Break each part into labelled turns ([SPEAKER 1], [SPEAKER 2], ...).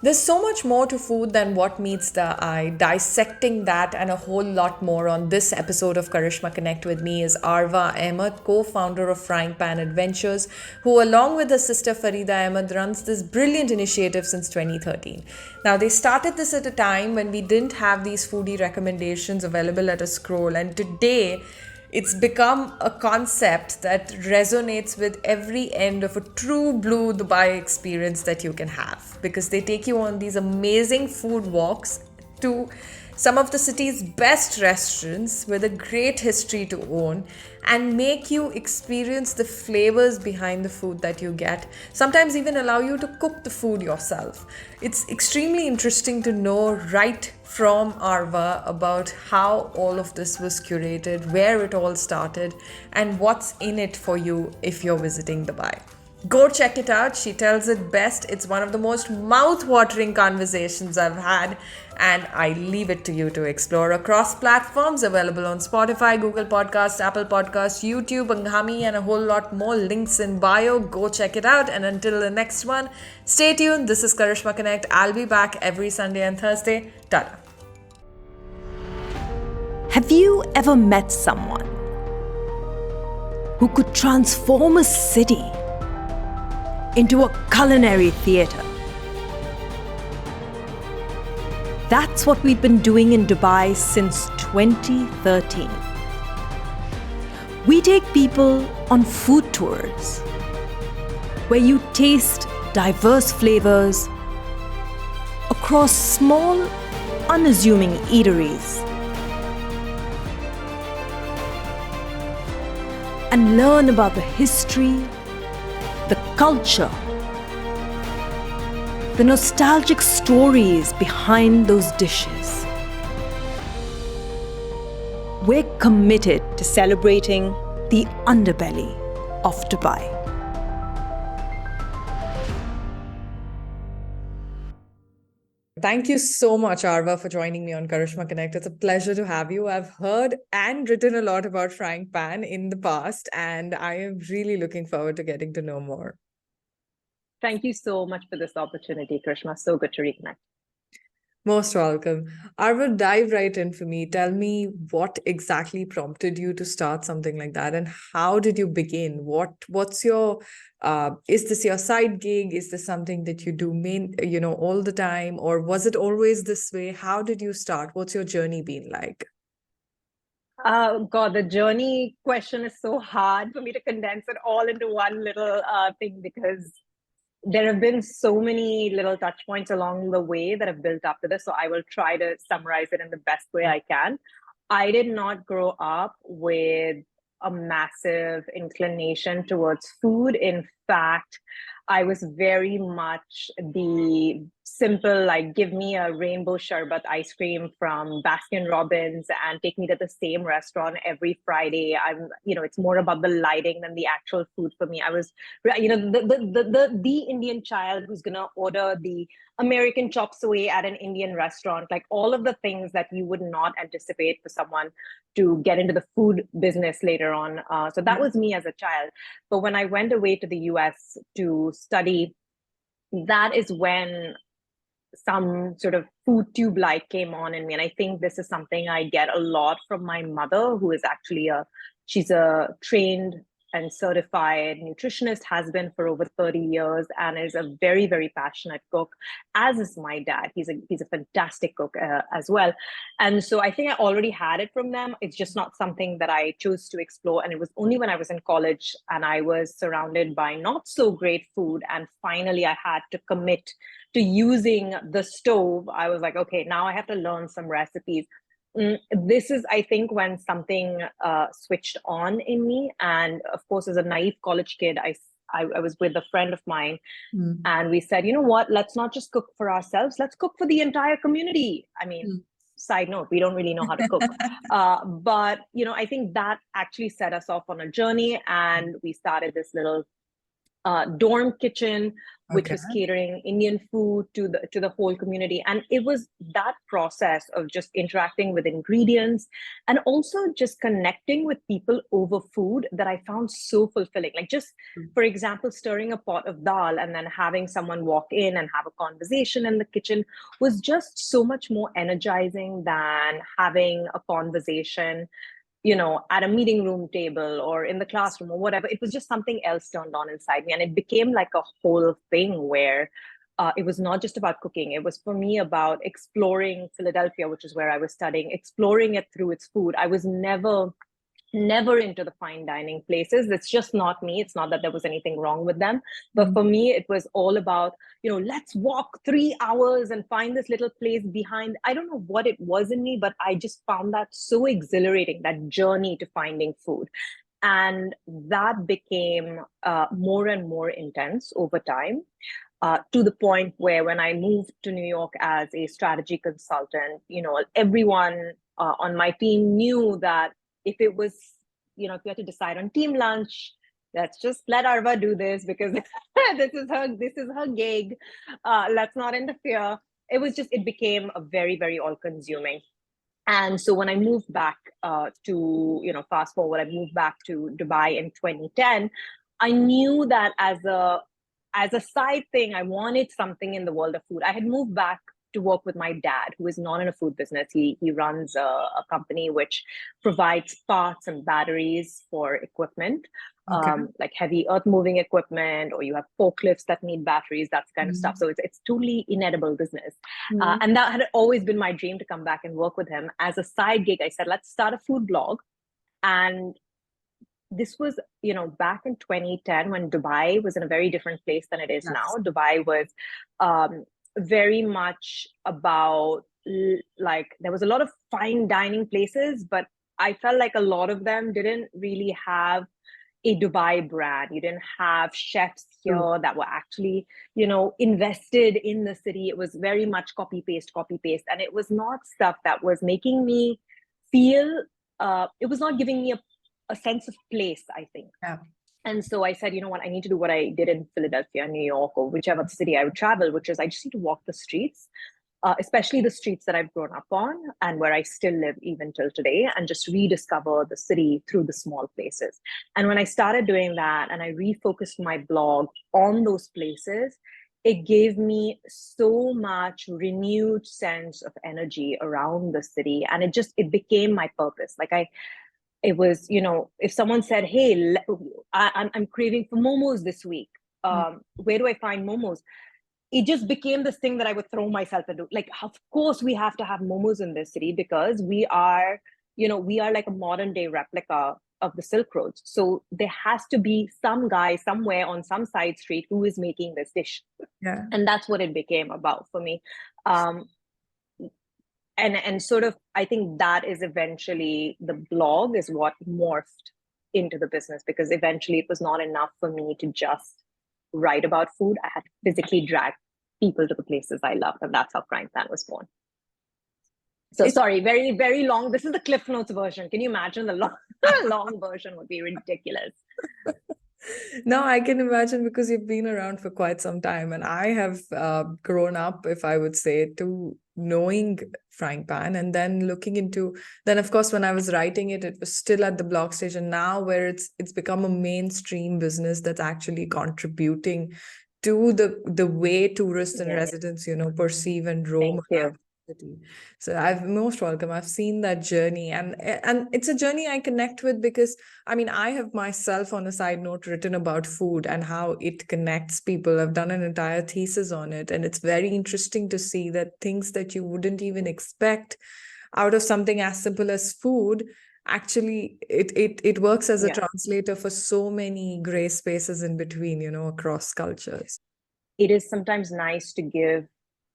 [SPEAKER 1] There's so much more to food than what meets the eye. Dissecting that and a whole lot more on this episode of Karishma Connect with me is Arva Ahmed, co-founder of Frying Pan Adventures, who along with her sister Farida Ahmed runs this brilliant initiative since 2013. Now they started this at a time when we didn't have these foodie recommendations available at a scroll, and today it's become a concept that resonates with every end of a true blue Dubai experience that you can have, because they take you on these amazing food walks to some of the city's best restaurants with a great history to own and make you experience the flavors behind the food that you get. Sometimes even allow you to cook the food yourself. It's extremely interesting to know right from Arva about how all of this was curated, where it all started, and what's in it for you if you're visiting Dubai. Go check it out. She tells it best. It's one of the most mouth-watering conversations I've had, and I leave it to you to explore across platforms available on Spotify, Google Podcasts, Apple Podcasts, YouTube, Anghami, and a whole lot more. Links in bio. Go check it out. And until the next one, stay tuned. This is Karishma Connect. I'll be back every Sunday and Thursday. Tada.
[SPEAKER 2] Have you ever met someone who could transform a city into a culinary theatre? That's what we've been doing in Dubai since 2013. We take people on food tours where you taste diverse flavors across small, unassuming eateries and learn about the history, the culture, the nostalgic stories behind those dishes. We're committed to celebrating the underbelly of Dubai.
[SPEAKER 1] Thank you so much, Arva, for joining me on Karishma Connect. It's a pleasure to have you. I've heard and written a lot about Frying Pan in the past, and I am really looking forward to getting to know more.
[SPEAKER 3] Thank you so much for this opportunity, Krishna. So good to reconnect.
[SPEAKER 1] Most welcome. Arva, dive right in for me. Tell me what exactly prompted you to start something like that, and how did you begin? What's your is this your side gig? Is this something that you do all the time, or was it always this way? How did you start? What's your journey been like?
[SPEAKER 3] God, the journey question is so hard for me to condense it all into one little thing, because there have been so many little touch points along the way that have built up to this. So I will try to summarize it in the best way I can. I did not grow up with a massive inclination towards food. In fact, I was very much the simple, like, give me a rainbow sherbet ice cream from Baskin Robbins and take me to the same restaurant every Friday. It's more about the lighting than the actual food for me. I was, the Indian child who's gonna order the American chop suey at an Indian restaurant, like all of the things that you would not anticipate for someone to get into the food business later on. So that was me as a child. But when I went away to the US to study, that is when some sort of food tube light came on in me. And I think this is something I get a lot from my mother, who is actually she's a trained and certified nutritionist, has been for over 30 years, and is a very, very passionate cook, as is my dad. He's a fantastic cook as well. And so I think I already had it from them. It's just not something that I chose to explore. And it was only when I was in college and I was surrounded by not so great food, and finally I had to commit to using the stove, I was like, okay, now I have to learn some recipes. This is, I think, when something switched on in me. And of course, as a naive college kid, I was with a friend of mine, and we said, you know what, let's not just cook for ourselves, let's cook for the entire community. I mean, side note, we don't really know how to cook. But, I think that actually set us off on a journey, and we started this little dorm kitchen, which
[SPEAKER 1] Okay.
[SPEAKER 3] was catering Indian food to the whole community. And it was that process of just interacting with ingredients and also just connecting with people over food that I found so fulfilling. Like just, for example, stirring a pot of dal and then having someone walk in and have a conversation in the kitchen was just so much more energizing than having a conversation, at a meeting room table or in the classroom or whatever. It was just something else turned on inside me. And it became like a whole thing where it was not just about cooking. It was for me about exploring Philadelphia, which is where I was studying, exploring it through its food. I was never into the fine dining places. It's just not me. It's not that there was anything wrong with them, but for me it was all about, let's walk 3 hours and find this little place behind. I don't know what it was in me, but I just found that so exhilarating, that journey to finding food. And that became more and more intense over time, to the point where when I moved to New York as a strategy consultant, everyone on my team knew that if it was, if we had to decide on team lunch, let's just let Arva do this because this is her gig. Let's not interfere. It became a very, very all consuming. And so when I moved back fast forward, I moved back to Dubai in 2010. I knew that as a side thing, I wanted something in the world of food. I had moved back to work with my dad, who is not in a food business. He runs a company which provides parts and batteries for equipment,
[SPEAKER 1] Okay.
[SPEAKER 3] like heavy earth moving equipment, or you have forklifts that need batteries, that kind of stuff. So it's totally inedible business. And that had always been my dream, to come back and work with him. As a side gig, I said, let's start a food blog. And this was, back in 2010, when Dubai was in a very different place than it is now. Dubai was very much about, like, there was a lot of fine dining places, but I felt like a lot of them didn't really have a Dubai brand. You didn't have chefs here that were actually, invested in the city. It was very much copy paste. And it was not stuff that was making me feel, it was not giving me a sense of place, I think.
[SPEAKER 1] Yeah.
[SPEAKER 3] And so I said, you know what, I need to do what I did in Philadelphia, New York, or whichever city I would travel, which is I just need to walk the streets, especially the streets that I've grown up on and where I still live even till today, and just rediscover the city through the small places. And when I started doing that and I refocused my blog on those places, it gave me so much renewed sense of energy around the city. And it became my purpose. It was, if someone said, hey, I'm craving for momos this week. Where do I find momos? It just became this thing that I would throw myself into. Like, of course, we have to have momos in this city because we are like a modern day replica of the Silk Road. So there has to be some guy somewhere on some side street who is making this dish.
[SPEAKER 1] Yeah.
[SPEAKER 3] And that's what it became about for me. And sort of, I think that is eventually, the blog is what morphed into the business, because eventually it was not enough for me to just write about food. I had to physically drag people to the places I loved, and that's how Frying Pan was born. So sorry, very, very long. This is the Cliff Notes version. Can you imagine the long version would be ridiculous.
[SPEAKER 1] No, I can imagine, because you've been around for quite some time, and I have grown up, if I would say, to knowing Frying Pan, and then looking into, then of course when I was writing it, it was still at the blog stage, and now where it's become a mainstream business that's actually contributing to the way tourists and residents, perceive and roam around the city. So I've most welcome. I've seen that journey, and it's a journey I connect with, because I mean, I have myself, on a side note, written about food and how it connects people. I've done an entire thesis on it, and it's very interesting to see that things that you wouldn't even expect out of something as simple as food, actually it works as a translator for so many gray spaces in between, across cultures.
[SPEAKER 3] It is sometimes nice to give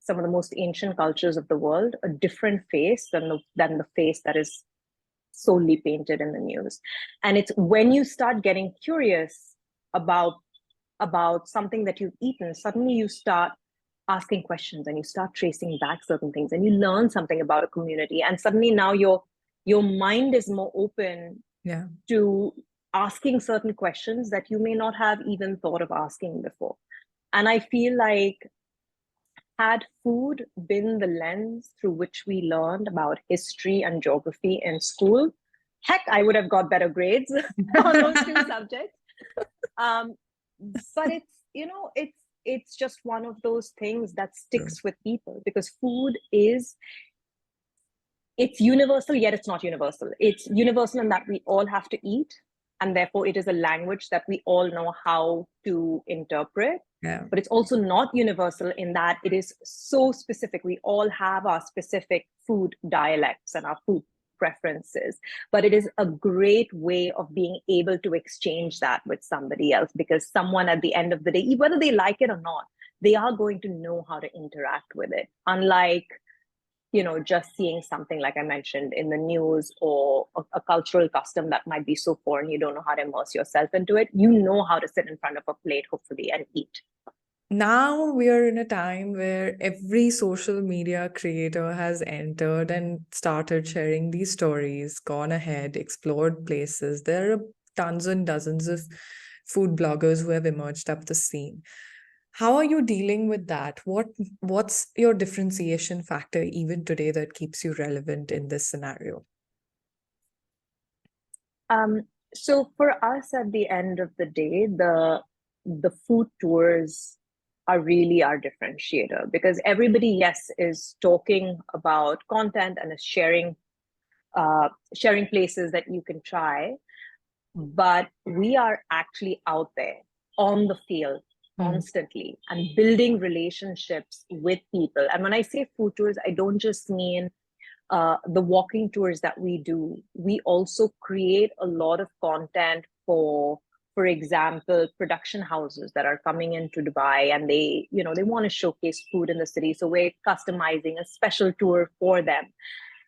[SPEAKER 3] some of the most ancient cultures of the world a different face than the face that is solely painted in the news. And it's when you start getting curious about something that you've eaten, suddenly you start asking questions and you start tracing back certain things, and you learn something about a community, and suddenly now your mind is more open to asking certain questions that you may not have even thought of asking before. And I feel like, had food been the lens through which we learned about history and geography in school, heck, I would have got better grades on those two subjects. Um, but it's just one of those things that sticks with people, because food is, it's universal, yet it's not universal. It's universal in that we all have to eat, and therefore it is a language that we all know how to interpret.
[SPEAKER 1] Yeah.
[SPEAKER 3] But it's also not universal in that it is so specific. We all have our specific food dialects and our food preferences, but it is a great way of being able to exchange that with somebody else, because someone at the end of the day, whether they like it or not, they are going to know how to interact with it. Unlike, just seeing something like I mentioned in the news, or a cultural custom that might be so foreign, you don't know how to immerse yourself into it. You know how to sit in front of a plate, hopefully, and eat.
[SPEAKER 1] Now we are in a time where every social media creator has entered and started sharing these stories, gone ahead, explored places. There are tons and dozens of food bloggers who have emerged up the scene. How are you dealing with that? What's your differentiation factor even today that keeps you relevant in this scenario?
[SPEAKER 3] So for us, at the end of the day, the food tours are really our differentiator, because everybody, yes, is talking about content and is sharing places that you can try, but we are actually out there on the field constantly and building relationships with people. And when I say food tours, I don't just mean the walking tours that we do. We also create a lot of content for example, production houses that are coming into Dubai, and they want to showcase food in the city. So we're customizing a special tour for them.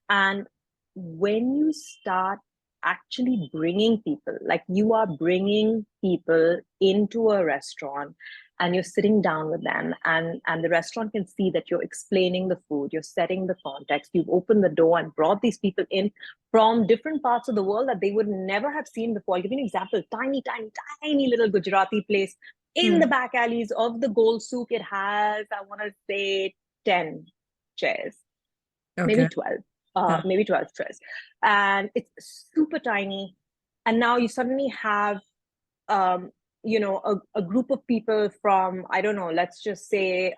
[SPEAKER 3] And when you start actually bringing people, like you are bringing people into a restaurant and you're sitting down with them, and the restaurant can see that you're explaining the food, you're setting the context, you've opened the door and brought these people in from different parts of the world that they would never have seen before. I'll give you an example. Tiny little Gujarati place in the back alleys of the Gold Souk. It has, I want to say, 10 chairs, maybe 12. Maybe 12 chairs. And it's super tiny. And now you suddenly have, a group of people from, I don't know, let's just say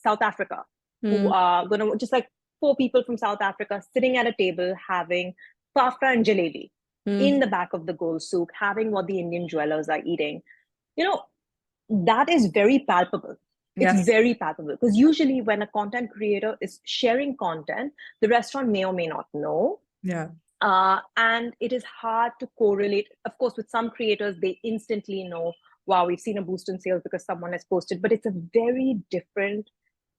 [SPEAKER 3] South Africa, who are going to, just like 4 people from South Africa sitting at a table having fafda and jalebi in the back of the Gold Souk, having what the Indian dwellers are eating. That is very palpable. It's very palpable, because usually when a content creator is sharing content, the restaurant may or may not know. And it is hard to correlate. Of course, with some creators, they instantly know, wow, we've seen a boost in sales because someone has posted, but it's a very different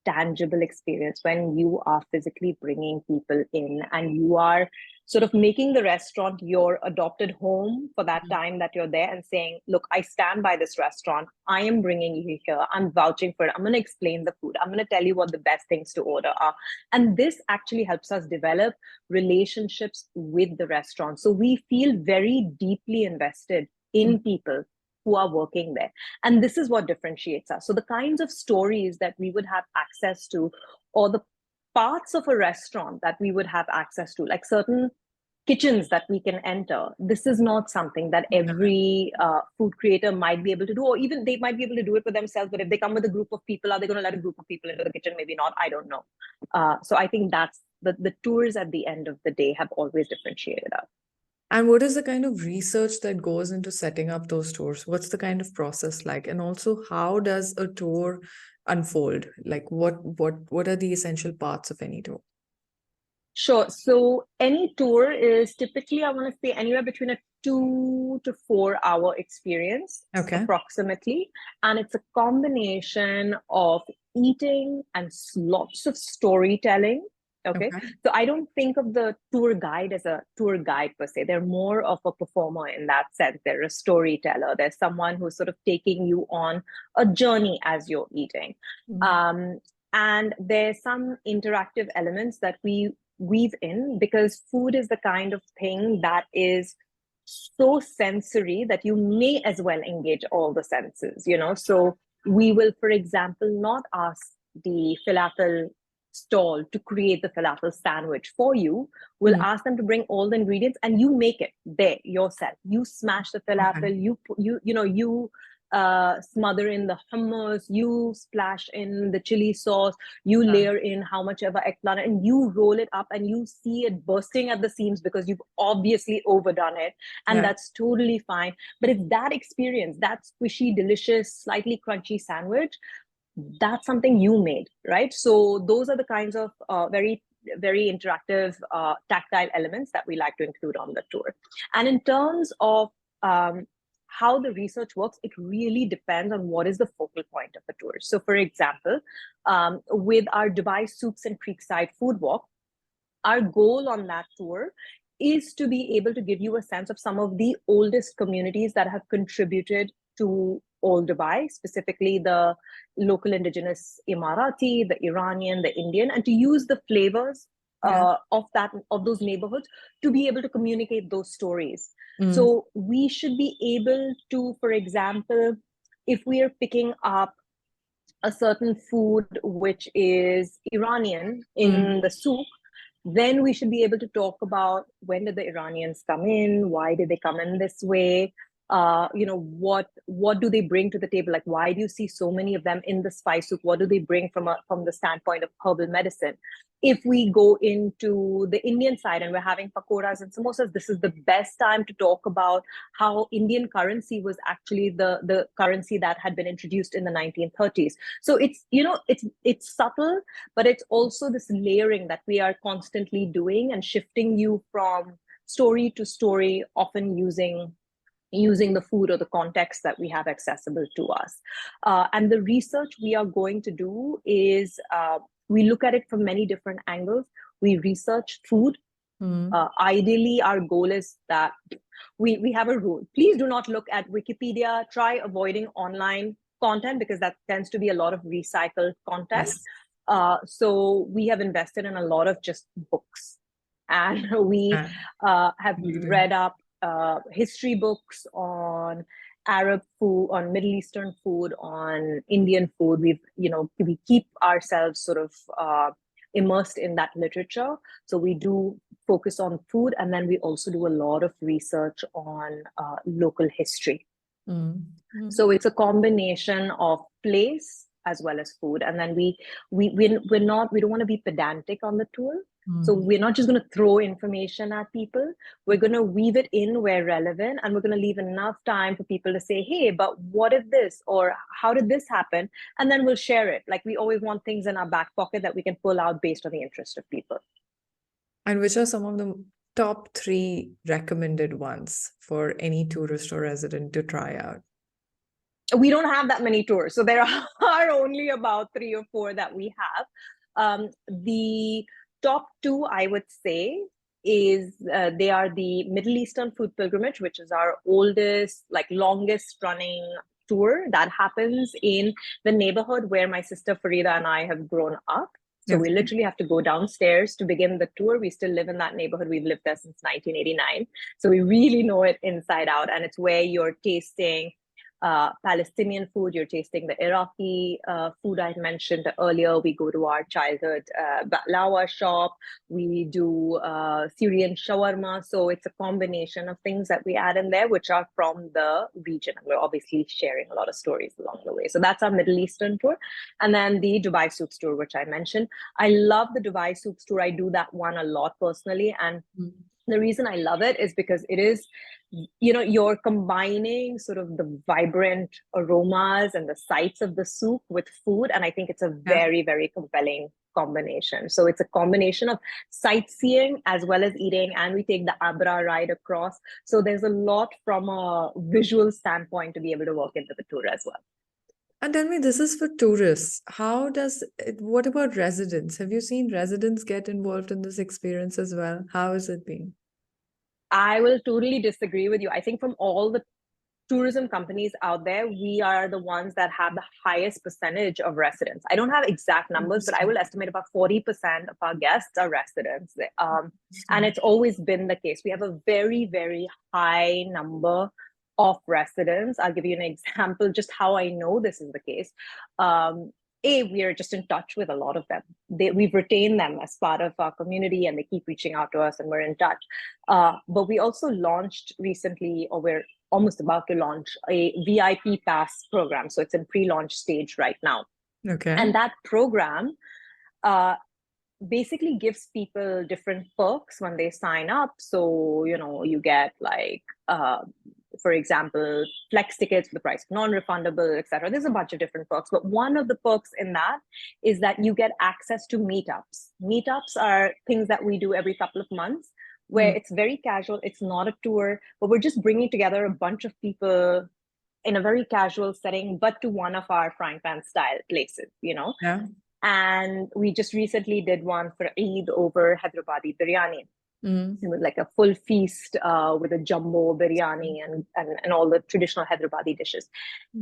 [SPEAKER 3] tangible experience when you are physically bringing people in and you are sort of making the restaurant your adopted home for that time that you're there, and saying, look, I stand by this restaurant. I am bringing you here. I'm vouching for it. I'm going to explain the food. I'm going to tell you what the best things to order are. And this actually helps us develop relationships with the restaurant. So we feel very deeply invested in people who are working there. And this is what differentiates us. So the kinds of stories that we would have access to, or the parts of a restaurant that we would have access to, like certain kitchens that we can enter, this is not something that every food creator might be able to do, or even they might be able to do it for themselves. But if they come with a group of people, are they going to let a group of people into the kitchen? Maybe not. I don't know. So I think that's the tours at the end of the day have always differentiated us.
[SPEAKER 1] And what is the kind of research that goes into setting up those tours? What's the kind of process like? And also, how does a tour unfold? Like, what are the essential parts of any tour?
[SPEAKER 3] Sure. So any tour is typically, I want to say, anywhere between a 2 to 4 hour experience, approximately. And it's a combination of eating and lots of storytelling. Okay. So I don't think of the tour guide as a tour guide per se. They're more of a performer in that sense. They're a storyteller. There's someone who's sort of taking you on a journey as you're eating. And there's some interactive elements that we weave in, because food is the kind of thing that is so sensory that you may as well engage all the senses, you know. So we will, for example, not ask the falafel stall to create the falafel sandwich for you. We'll ask them to bring all the ingredients and you make it there yourself. You smash the falafel, you smother in the hummus, you splash in the chili sauce, you layer in how much ever eggplant, and you roll it up and you see it bursting at the seams because you've obviously overdone it. And that's totally fine. But it's that experience, that squishy, delicious, slightly crunchy sandwich, that's something you made, right? So those are the kinds of very interactive tactile elements that we like to include on the tour. And in terms of how the research works, it really depends on what is the focal point of the tour. So for example, with our Dubai Souks and Creekside food walk, our goal on that tour is to be able to give you a sense of some of the oldest communities that have contributed to Old Dubai, specifically the local indigenous Emirati, the Iranian, the Indian, and to use the flavors of those neighborhoods to be able to communicate those stories. So we should be able to, for example, if we are picking up a certain food which is Iranian in the souk, then we should be able to talk about when did the Iranians come in, why did they come in this way, what do they bring to the table? Like, why do you see so many of them in the spice souk? What do they bring from the standpoint of herbal medicine? If we go into the Indian side and we're having pakoras and samosas, this is the best time to talk about how Indian currency was actually the currency that had been introduced in the 1930s. So it's subtle, but it's also this layering that we are constantly doing and shifting you from story to story, often using the food or the context that we have accessible to us. And the research we are going to do is we look at it from many different angles. We research food. Ideally, our goal is that we have a rule. Please do not look at Wikipedia. Try avoiding online content because that tends to be a lot of recycled content. So we have invested in a lot of just books. And we have read up history books on Arab food, on Middle Eastern food, on Indian food. We keep ourselves sort of immersed in that literature. So we do focus on food, and then we also do a lot of research on local history. So it's a combination of place as well as food. And then we don't want to be pedantic on the tour. So we're not just going to throw information at people. We're going to weave it in where relevant, and we're going to leave enough time for people to say, hey, but what if this, or how did this happen? And then we'll share it. Like, we always want things in our back pocket that we can pull out based on the interest of people.
[SPEAKER 1] And which are some of the top 3 recommended ones for any tourist or resident to try out?
[SPEAKER 3] We don't have that many tours. So there are only about 3 or 4 that we have. The top 2, I would say, is they are the Middle Eastern Food Pilgrimage, which is our oldest, longest running tour that happens in the neighborhood where my sister Farida and I have grown up. So we literally have to go downstairs to begin the tour. We still live in that neighborhood. We've lived there since 1989. So we really know it inside out. And it's where you're tasting Palestinian food, you're tasting the Iraqi food I mentioned earlier. We go to our childhood baklava shop. We do Syrian shawarma. So it's a combination of things that we add in there, which are from the region. And we're obviously sharing a lot of stories along the way. So that's our Middle Eastern tour. And then the Dubai Souks tour, which I mentioned. I love the Dubai Souks tour. I do that one a lot personally. And the reason I love it is because it is, you're combining sort of the vibrant aromas and the sights of the souk with food. And I think it's a very, very compelling combination. So it's a combination of sightseeing as well as eating. And we take the Abra ride across. So there's a lot from a visual standpoint to be able to work into the tour as well.
[SPEAKER 1] And tell me, this is for tourists. What about residents? Have you seen residents get involved in this experience as well? How has it been?
[SPEAKER 3] I will totally disagree with you. I think from all the tourism companies out there, we are the ones that have the highest percentage of residents. I don't have exact numbers, but I will estimate about 40% of our guests are residents. And it's always been the case. We have a very, very high number of residents. I'll give you an example, just how I know this is the case. We are just in touch with a lot of them. We've retained them as part of our community, and they keep reaching out to us, and we're in touch. But we also launched recently, or we're almost about to launch, a VIP pass program. So it's in pre-launch stage right now.
[SPEAKER 1] Okay.
[SPEAKER 3] And that program basically gives people different perks when they sign up. So, you get like, for example, flex tickets for the price of non-refundable, etc. There's a bunch of different perks, but one of the perks in that is that you get access to meetups. Meetups are things that we do every couple of months, where it's very casual. It's not a tour, but we're just bringing together a bunch of people in a very casual setting, but to one of our frying pan style places,
[SPEAKER 1] Yeah.
[SPEAKER 3] And we just recently did one for Eid over Hyderabadi biryani. It was like a full feast with a jumbo biryani and all the traditional Hyderabadi dishes.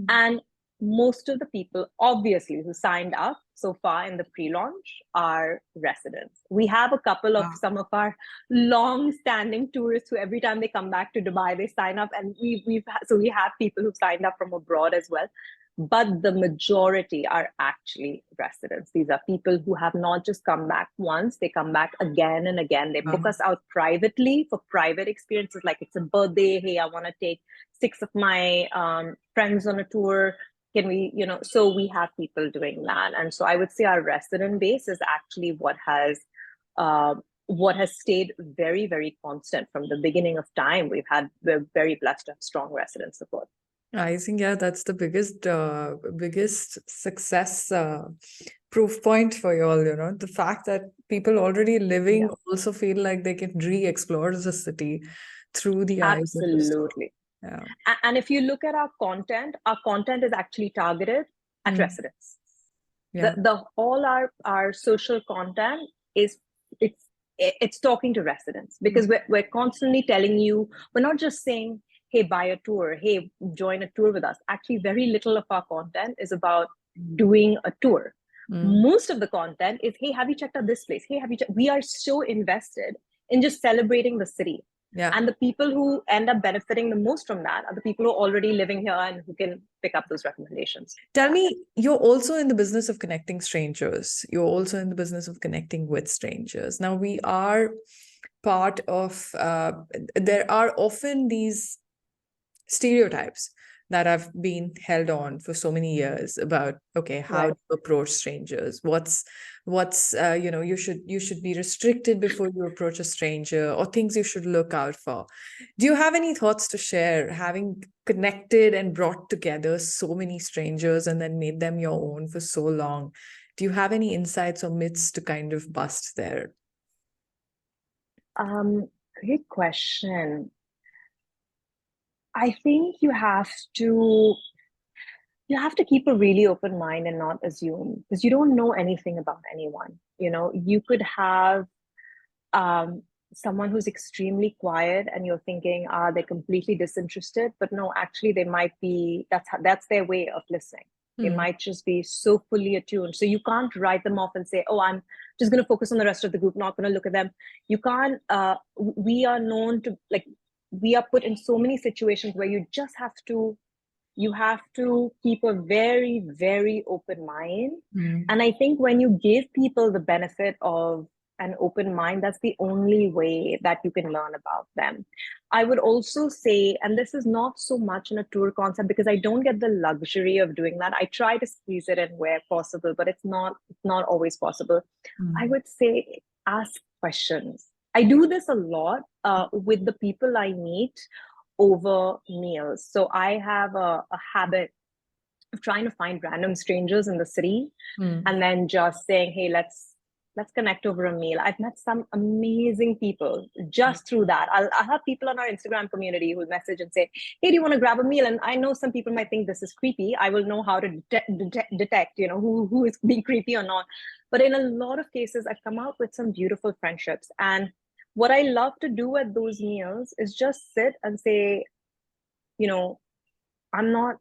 [SPEAKER 3] And most of the people, obviously, who signed up so far in the pre-launch are residents. We have a couple of some of our long-standing tourists who every time they come back to Dubai, they sign up, and we have people who've signed up from abroad as well. But the majority are actually residents. These are people who have not just come back once, they come back again and again. They book us out privately for private experiences, like it's a birthday. Hey, I want to take 6 of my friends on a tour. Can we, so we have people doing that. And so I would say our resident base is actually what has stayed very, very constant from the beginning of time. We're very blessed to have strong resident support.
[SPEAKER 1] I think, yeah, that's the biggest success proof point for you all, the fact that people already living also feel like they can re-explore the city through the eyes of the store.
[SPEAKER 3] Absolutely.
[SPEAKER 1] Yeah.
[SPEAKER 3] And if you look at our content is actually targeted at residents.
[SPEAKER 1] Yeah.
[SPEAKER 3] All our social content it's talking to residents, because we're constantly telling you, we're not just saying, hey, buy a tour, hey, join a tour with us. Actually, very little of our content is about doing a tour. Most of the content is, hey, have you checked out this place? Hey, we are so invested in just celebrating the city.
[SPEAKER 1] Yeah.
[SPEAKER 3] And the people who end up benefiting the most from that are the people who are already living here and who can pick up those recommendations.
[SPEAKER 1] Tell me, you're also in the business of connecting strangers. You're also in the business of connecting with strangers. Now, we are part of, there are often these stereotypes that have been held on for so many years about, okay, how to approach strangers, what's you should be restricted before you approach a stranger, or things you should look out for. Do you have any thoughts to share, having connected and brought together so many strangers and then made them your own for so long? Do you have any insights or myths to kind of bust there?
[SPEAKER 3] Great question. I think you have to keep a really open mind and not assume, because you don't know anything about anyone. You could have someone who's extremely quiet and you're thinking, they're completely disinterested, but no, actually they might be, that's their way of listening. They might just be so fully attuned. So you can't write them off and say, oh, I'm just going to focus on the rest of the group, not going to look at them. You can't, we are known to, we are put in so many situations where you have to keep a very, very open mind. And I think when you give people the benefit of an open mind, that's the only way that you can learn about them. I would also say, and this is not so much in a tour concept because I don't get the luxury of doing that. I try to squeeze it in where possible, but it's not always possible. I would say ask questions. I do this a lot with the people I meet over meals. So I have a habit of trying to find random strangers in the city and then just saying, hey, let's connect over a meal. I've met some amazing people just through that. I'll have people on our Instagram community who message and say, hey, do you want to grab a meal? And I know some people might think this is creepy. I will know how to detect who is being creepy or not. But in a lot of cases, I've come out with some beautiful friendships. And what I love to do at those meals is just sit and say,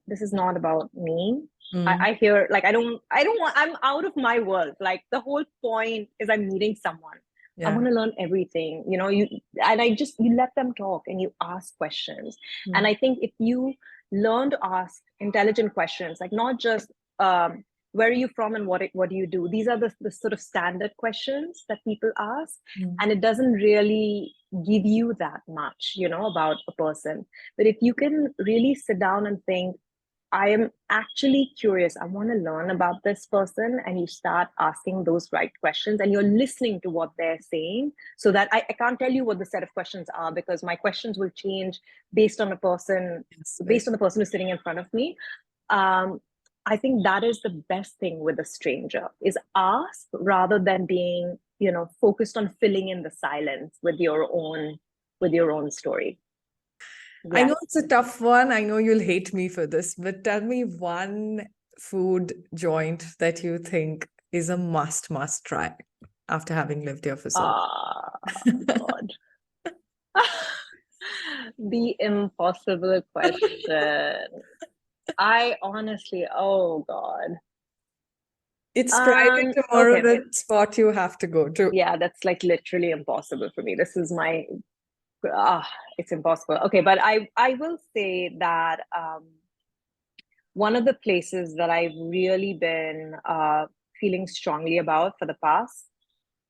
[SPEAKER 3] this is not about me.
[SPEAKER 1] Mm.
[SPEAKER 3] I hear, like, I don't want, I'm out of my world. Like, the whole point is I'm meeting someone. I
[SPEAKER 1] Yeah.
[SPEAKER 3] want to learn everything, and you let them talk and you ask questions. And
[SPEAKER 1] Mm.
[SPEAKER 3] I think if you learn to ask intelligent questions, like, not just, where are you from and what do you do? These are the sort of standard questions that people ask.
[SPEAKER 1] Mm.
[SPEAKER 3] And it doesn't really give you that much, about a person. But if you can really sit down and think, I am actually curious, I want to learn about this person, and you start asking those right questions and you're listening to what they're saying, so that I can't tell you what the set of questions are, because my questions will change based on
[SPEAKER 1] Yes, right.
[SPEAKER 3] based on the person who's sitting in front of me. Um, I think that is the best thing with a stranger, is ask rather than being, focused on filling in the silence with your own story.
[SPEAKER 1] I
[SPEAKER 3] Yeah.
[SPEAKER 1] know it's a tough one. I know you'll hate me for this, but tell me one food joint that you think is a must try after having lived here for so
[SPEAKER 3] Ah,
[SPEAKER 1] long.
[SPEAKER 3] God. The impossible question. I honestly, oh God.
[SPEAKER 1] It's Friday tomorrow,
[SPEAKER 3] Okay, okay.
[SPEAKER 1] the spot you have to go to.
[SPEAKER 3] Yeah, that's like literally impossible for me. This is my, it's impossible. Okay, but I will say that, one of the places that I've really been, feeling strongly about for the past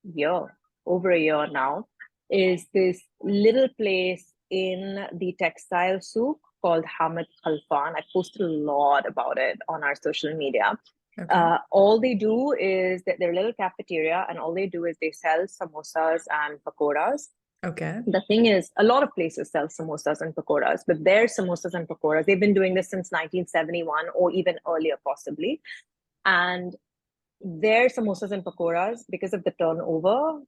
[SPEAKER 3] year, over a year now, is this little place in the textile souk called Hamid Khalfan. I posted a lot about it on our social media.
[SPEAKER 1] Okay.
[SPEAKER 3] All they do is that they're a little cafeteria, and all they do is they sell samosas and pakoras.
[SPEAKER 1] Okay.
[SPEAKER 3] The thing is, a lot of places sell samosas and pakoras, but their samosas and pakoras, they've been doing this since 1971 or even earlier, possibly. And their samosas and pakoras, because of the turnover,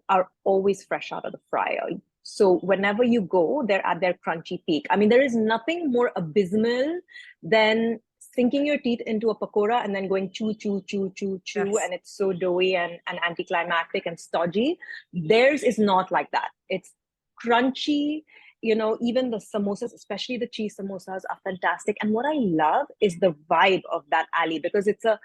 [SPEAKER 3] are always fresh out of the fryer. So whenever you go, they're at their crunchy peak. I mean, there is nothing more abysmal than sinking your teeth into a pakora and then going chew, chew, chew, chew, chew,
[SPEAKER 1] Yes.
[SPEAKER 3] and it's so doughy and anticlimactic and stodgy. Theirs is not like that. It's crunchy. Even the samosas, especially the cheese samosas, are fantastic. And what I love is the vibe of that alley, because it's a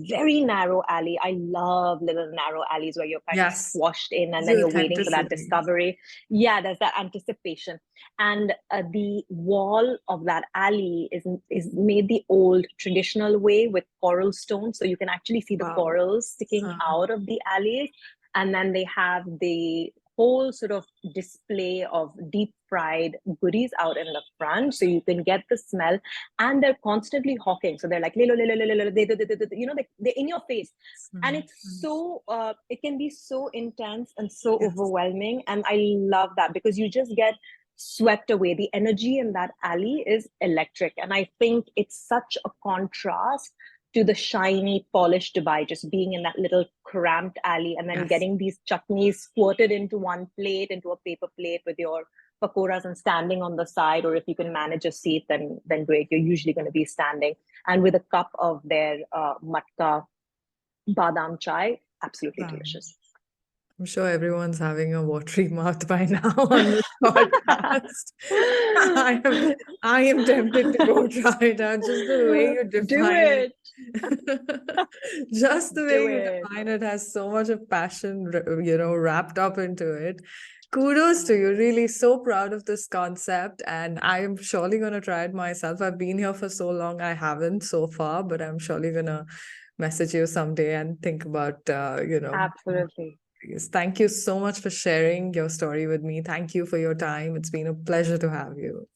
[SPEAKER 3] very narrow alley. I love little narrow alleys where you're kind of
[SPEAKER 1] Yes.
[SPEAKER 3] squashed in and then
[SPEAKER 1] The
[SPEAKER 3] you're waiting for that
[SPEAKER 1] authenticity.
[SPEAKER 3] discovery. Yeah, there's that anticipation. And the wall of that alley is made the old traditional way with coral stones. So you can actually see the
[SPEAKER 1] Wow.
[SPEAKER 3] corals sticking out of the alley. And then they have the whole sort of display of deep fried goodies out in the front, so you can get the smell. And they're constantly hawking, so they're like, they're in your face. And it's so, it can be so intense and so
[SPEAKER 1] Yes.
[SPEAKER 3] overwhelming, and I love that, because you just get swept away. The energy in that alley is electric, and I think it's such a contrast to the shiny, polished Dubai, just being in that little cramped alley and then
[SPEAKER 1] Yes.
[SPEAKER 3] getting these chutneys squirted into one plate, into a paper plate with your pakoras, and standing on the side. Or if you can manage a seat, then great. You're usually going to be standing, and with a cup of their matka badam chai. Absolutely
[SPEAKER 1] Wow.
[SPEAKER 3] delicious.
[SPEAKER 1] I'm sure everyone's having a watery mouth by now on this podcast. I am tempted to go try it out. Just the way you
[SPEAKER 3] Do
[SPEAKER 1] define
[SPEAKER 3] it.
[SPEAKER 1] it, just the way
[SPEAKER 3] Do
[SPEAKER 1] you
[SPEAKER 3] it.
[SPEAKER 1] define it has so much of passion, wrapped up into it. Kudos to you. Really so proud of this concept, and I am surely going to try it myself. I've been here for so long, I haven't so far, but I'm surely going to message you someday and think about,
[SPEAKER 3] Absolutely.
[SPEAKER 1] Yes, thank you so much for sharing your story with me. Thank you for your time. It's been a pleasure to have you.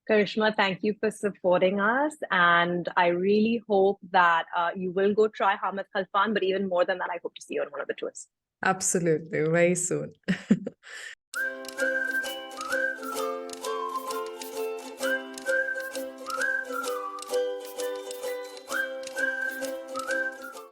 [SPEAKER 3] Karishma, thank you for supporting us. And I really hope that you will go try Hamid Khalfan. But even more than that, I hope to see you on one of the tours.
[SPEAKER 1] Absolutely, very soon.